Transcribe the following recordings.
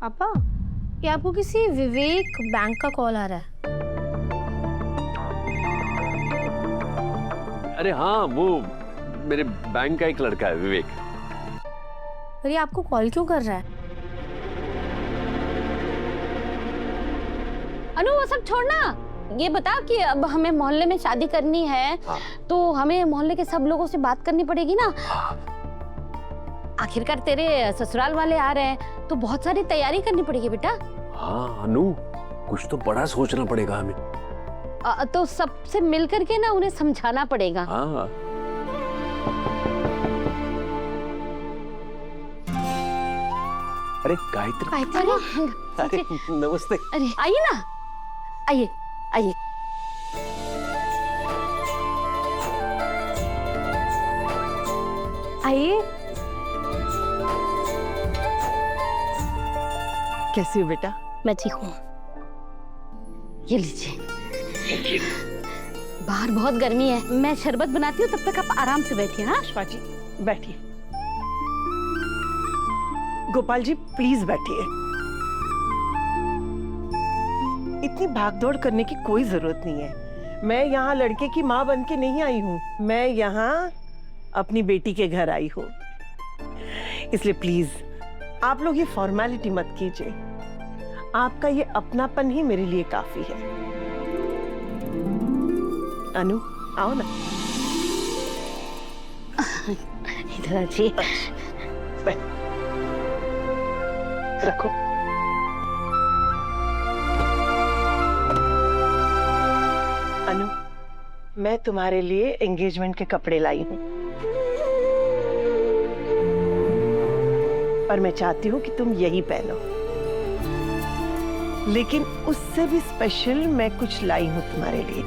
पापा, ये आपको किसी विवेक बैंक का कॉल आ रहा है। अरे हाँ, वो मेरे बैंक का एक लड़का है विवेक। पर ये आपको कॉल क्यों कर रहा है? अनु वो सब छोड़ना, ये बता कि अब हमें मोहल्ले में शादी करनी है। हाँ। तो हमें मोहल्ले के सब लोगों से बात करनी पड़ेगी ना। आखिरकार तेरे ससुराल वाले आ रहे हैं तो बहुत सारी तैयारी करनी पड़ेगी बेटा। हाँ अनु, कुछ तो बड़ा सोचना पड़ेगा हमें। तो सबसे मिल करके ना उन्हें समझाना पड़ेगा। हाँ। अरे गायत्री। अरे नमस्ते। अरे आइए ना, आइए आइए। आइए। कैसी हो बेटा? मैं ठीक हूँ। ये लीजिए। बाहर बहुत गर्मी है, मैं शरबत बनाती हूँ, तब तक आप आराम से बैठिए। हाँ पुष्पा जी बैठिए। गोपाल जी प्लीज बैठिए। इतनी भागदौड़ करने की कोई जरूरत नहीं है। मैं यहाँ लड़के की माँ बन के नहीं आई हूँ, मैं यहाँ अपनी बेटी के घर आई हूँ। इसलिए प्लीज आप लोग ये फॉर्मेलिटी मत कीजिए। आपका ये अपनापन ही मेरे लिए काफी है। अनु आओ ना। इधर आइए। रखो। अनु, मैं तुम्हारे लिए एंगेजमेंट के कपड़े लाई हूँ, पर मैं चाहती हूँ कि तुम यही पहनो। लेकिन उससे भी स्पेशल मैं कुछ लाई हूँ तुम्हारे लिए।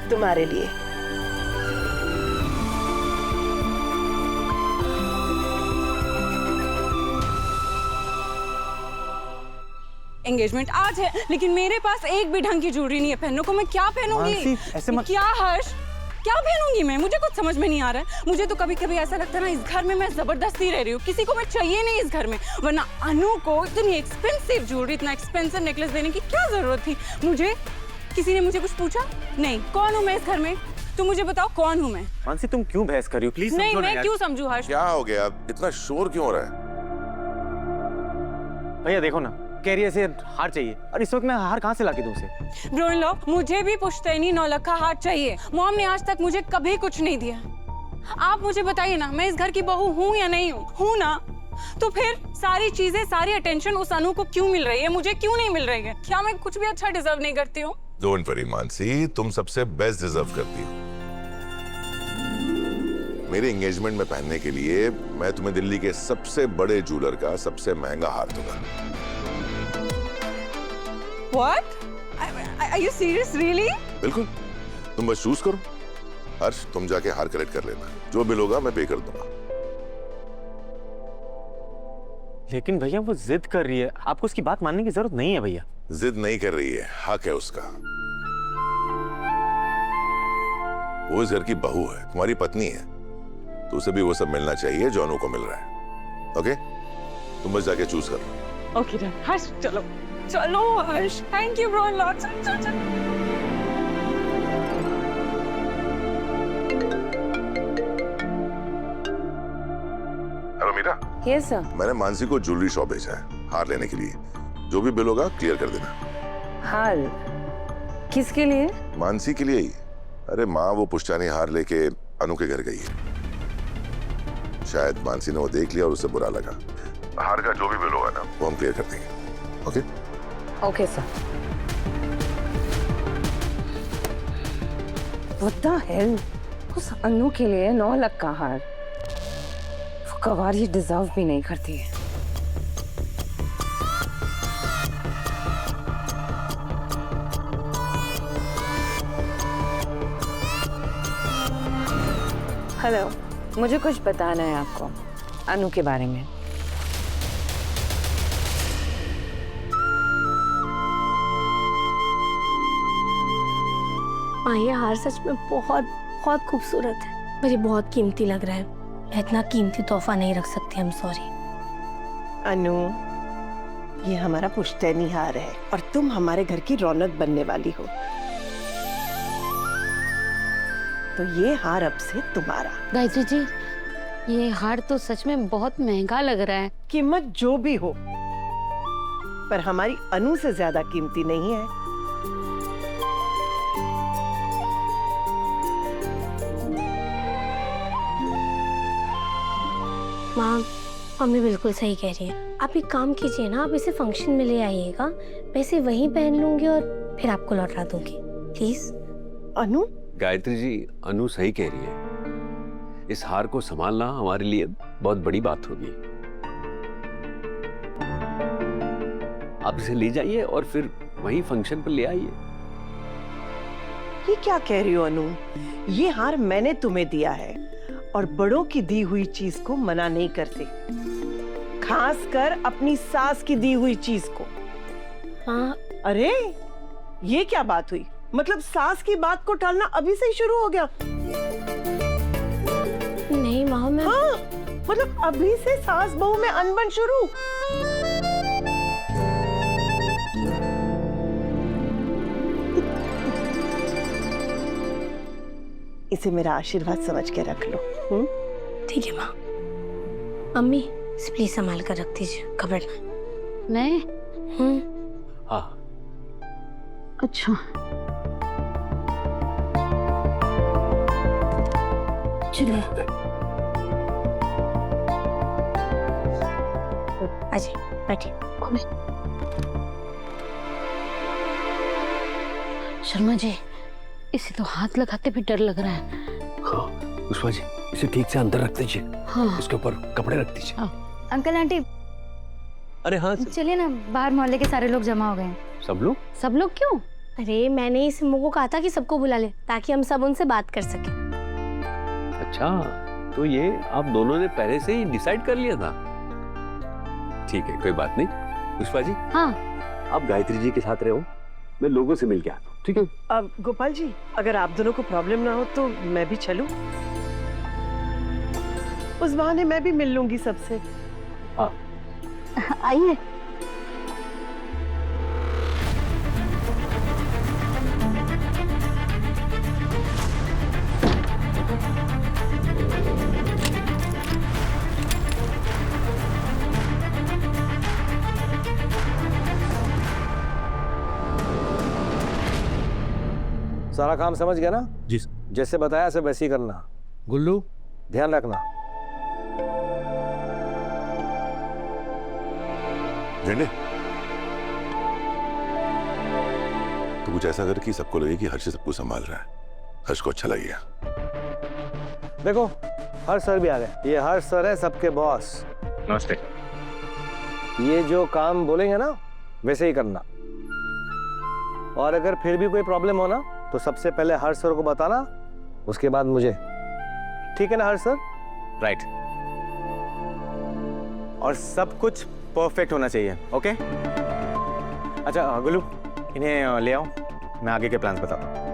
तुम्हारे लिए। एंगेजमेंट आज है, लेकिन मेरे पास एक भी ढंग की ज्वेलरी नहीं है पहनने को। मैं क्या पहनूंगी? ऐसे मत। क्या हर्ष, क्या पहनूंगी मैं? मुझे कुछ समझ में नहीं आ रहा है। मुझे तो कभी कभी ऐसा लगता है ना, इस घर में मैं जबरदस्ती रह रही हूँ, किसी को मैं चाहिए नहीं इस घर में। वरना अनु को इतनी एक्सपेंसिव ज्वेलरी, इतना एक्सपेंसिव नेकलेस देने की क्या जरूरत थी? मुझे किसी ने मुझे कुछ पूछा नहीं? कौन हूँ मैं इस घर में? तुम मुझे बताओ कौन हूँ मैं? मानसी तुम क्यों बहस कर रही हो? प्लीज नहीं, समझो ना मैं यार। क्यों समझू हर्ष? क्या हो गया? इतना शोर क्यों हो रहा है? भैया देखो ना, कह रही है ऐसे हार चाहिए, और इस वक्त मैं हार कहाँ से लाके दूं उसे? ब्रो इन लॉ, मुझे भी पुश्तैनी नौलखा हार चाहिए। मॉम ने आज तक मुझे कभी कुछ नहीं दिया। आप मुझे बताइए ना, मैं इस घर की बहू हूँ या नहीं हूँ? हूँ ना? तो फिर सारी चीजें, सारी अटेंशन उस अनु को क्यों मिल रही है? मुझे क्यों नहीं मिल रही है? क्या मैं कुछ भी अच्छा डिजर्व नहीं करती हूँ? डोंट वरी मानसी, तुम सबसे बेस्ट डिजर्व करती हो। मेरे एंगेजमेंट में पहनने के लिए मैं तुम्हें दिल्ली के सबसे बड़े ज्वेलर का सबसे महंगा हार दूंगा। What? Are you serious, really? बिल्कुल, तुम बस चूज करो। हर्ष, तुम जाके हार कलेक्ट कर लेना, जो बिल होगा मैं पे कर दूंगा। लेकिन भैया वो जिद कर रही है, आपको उसकी बात मानने की जरूरत नहीं है भैया। जिद नहीं कर रही है, हक है उसका। वो इस घर की बहू है, तुम्हारी पत्नी है, तो उसे भी वो सब मिलना चाहिए जो अनु को मिल रहा है। ओके, तुम बस जाके चूज करो। Okay, done. हर्ष, चलो चलो Harsh. Thank you bro in law. चल चल चल। हेलो मीरा। Yes sir. मैंने मानसी को ज्वेलरी शॉप भेजा है हार लेने के लिए। जो भी बिल होगा क्लियर कर देना। हार किसके लिए? मानसी के लिए ही। अरे माँ वो पुश्तैनी हार लेके अनु के घर गई है। शायद मानसी ने वो देख लिया और उसे बुरा लगा। हार का जो भी बिल होगा ना वो हम क्लियर कर देंगे। Okay? Okay sir. What the hell? उस अनु के लिए 9 लाख का हार, वो कवारी डिजर्व भी नहीं करती है। हेलो, मुझे कुछ बताना है आपको अनु के बारे में। माँ ये हार सच में बहुत बहुत खूबसूरत है, पर ये बहुत कीमती लग रहा है। मैं इतना कीमती तोहफा नहीं रख सकती, आई एम सॉरी। अनु, ये हमारा पुश्तैनी हार है और तुम हमारे घर की रौनक बनने वाली हो, तो ये हार अब से तुम्हारा। गायत्री जी, ये हार तो सच में बहुत महंगा लग रहा है। कीमत जो भी हो, पर हमारी अनु से ज्यादा कीमती नहीं है। माँ, मम्मी बिल्कुल सही कह रही है। आप एक काम कीजिए ना, आप इसे फंक्शन में ले आइएगा, मैं इसे वहीं पहन लूंगी और फिर आपको लौटा दूंगी, प्लीज। अनु, गायत्री जी, अनु सही कह रही है। इस हार को संभालना हमारे लिए बहुत बड़ी बात होगी। आप इसे ले जाइए और फिर वहीं फंक्शन पर ले आइए। ये क्या कह रही हो अनु? ये हार मैंने तुम्हें दिया है और बड़ों की दी हुई चीज को मना नहीं करते, खासकर अपनी सास की दी हुई चीज को। हाँ, अरे ये क्या बात हुई? मतलब सास की बात को टालना अभी से ही शुरू हो गया? नहीं माँ, मैं हाँ, मतलब अभी से सास बहू में अनबन शुरू? इसे मेरा आशीर्वाद समझ के रख लो। ठीक है माँ। मम्मी, इसे प्लीज संभाल कर रख दीजिए, घबराना। मैं? हाँ, अच्छा, चलिए। अजय बैठिए। शर्मा जी, इसे तो हाथ लगाते भी डर लग रहा है। हाँ, पुष्पा जी, इसे ठीक से अंदर रख दीजिए। हाँ। इसके ऊपर कपड़े रख दीजिए। अंकल आंटी, अरे हाँ, चलिए ना, बाहर मोहल्ले के सारे लोग जमा हो गए हैं। सब लोग? सब लोग क्यों? अरे मैंने इस सिम्मो को कहा था कि सबको बुला ले, ताकि हम सब उनसे बात कर सके। अच्छा, तो ये आप दोनों ने पहले से ही डिसाइड कर लिया था? ठीक है, कोई बात नहीं। पुष्पा जी, हाँ, आप गायत्री जी के साथ रहो, मैं लोगों से मिल के आता हूँ, ठीक है? अब गोपाल जी, अगर आप दोनों को प्रॉब्लम ना हो तो मैं भी चलूं? उस बहाने मैं भी मिल लूंगी सबसे। आइए। सारा काम समझ गया ना? जी। जैसे बताया सब वैसे ही करना। गुल्लू, ध्यान रखना। झंडे, तो कुछ ऐसा कर कि सबको लगे कि हर्ष सबको संभाल रहा है। हर्ष को अच्छा लगेगा। देखो, हर्ष सर भी आ गए। ये हर्ष सर है सबके बॉस। नमस्ते। ये जो काम बोलेंगे ना वैसे ही करना, और अगर फिर भी कोई प्रॉब्लम हो ना तो सबसे पहले हर्ष सर को बताना, उसके बाद मुझे। ठीक है ना हर्ष सर? राइट। और सब कुछ परफेक्ट होना चाहिए, ओके? अच्छा गुल्लू, इन्हें ले आओ, मैं आगे के प्लान्स बताता हूँ।